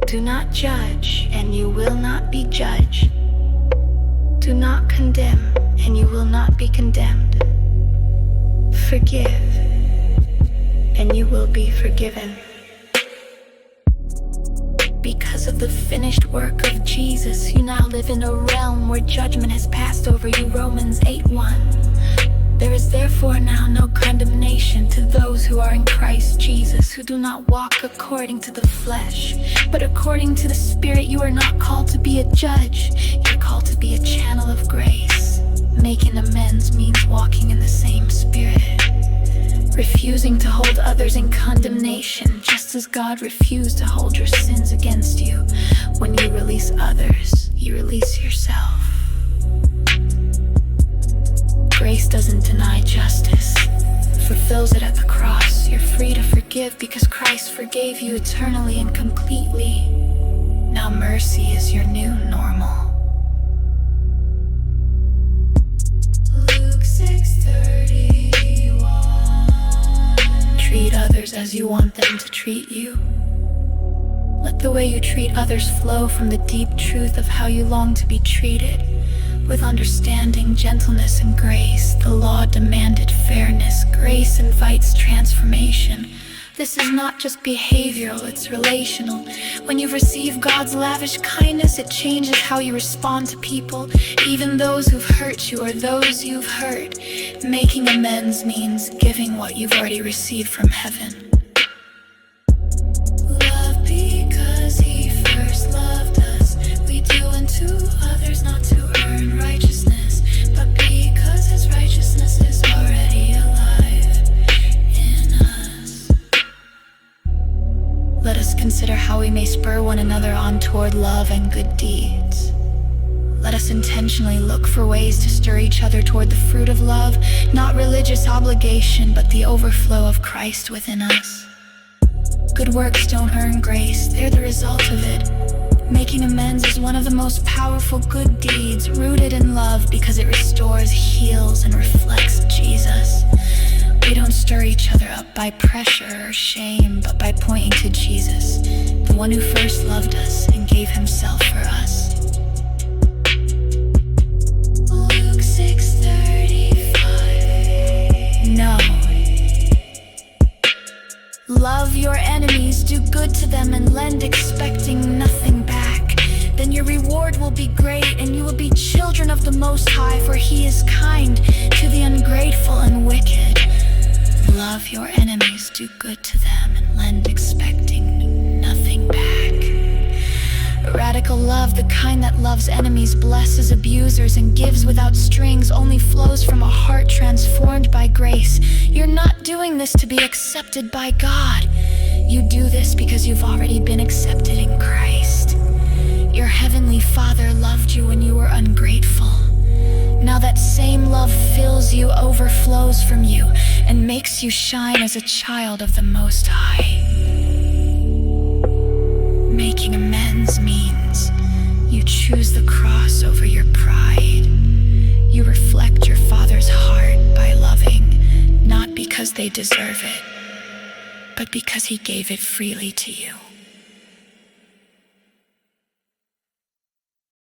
Do not judge, and you will not be judged. Do not condemn, and you will not be condemned. Forgive, and you will be forgiven. Because of the finished work of Jesus, you now live in a realm where judgment has passed over you. Romans 8:1. There is therefore now no condemnation to those who are in Christ Jesus, who do not walk according to the flesh, but according to the Spirit. You are not called to be a judge, you're called to be a channel of grace. Making amends means walking in the same Spirit, refusing to hold others in condemnation, just as God refused to hold your sins against you. When you release others, you release yourself. Grace doesn't deny justice, fulfills it at the cross. You're free to forgive because Christ forgave you eternally and completely. Now mercy is your new normal. Luke 6:31. Treat others as you want them to treat you. Let the way you treat others flow from the deep truth of how you long to be treated. With understanding, gentleness, and grace. The law demanded fairness. Grace invites transformation. This is not just behavioral, it's relational. When you receive God's lavish kindness, it changes how you respond to people, even those who've hurt you or those you've hurt. Making amends means giving what you've already received from heaven. Love because He first loved us. We do unto others not to earn righteousness, but because His righteousness is already alive in us. Let us consider how we may spur one another on toward love and good deeds. Let us intentionally look for ways to stir each other toward the fruit of love, not religious obligation, but the overflow of Christ within us. Good works don't earn grace, they're the result of it. Making amends is one of the most powerful good deeds, rooted in love because it restores, heals, and reflects Jesus. We don't stir each other up by pressure or shame, but by pointing to Jesus, the one who first loved us and gave Himself for us. Luke 6:35. No. Love your enemies, do good to them, and lend expecting nothing back. Then your reward will be great, and you will be children of the Most High, for He is kind to the ungrateful and wicked. Love your enemies, do good to them, and lend expecting nothing back. Radical love, the kind that loves enemies, blesses abusers, and gives without strings, only flows from a heart transformed by grace. You're not doing this to be accepted by God. You do this because you've already been accepted in Christ. Your Heavenly Father loved you when you were ungrateful. Now that same love fills you, overflows from you, and makes you shine as a child of the Most High. Making amends means you choose the cross over your pride. You reflect your Father's heart by loving, not because they deserve it, but because He gave it freely to you.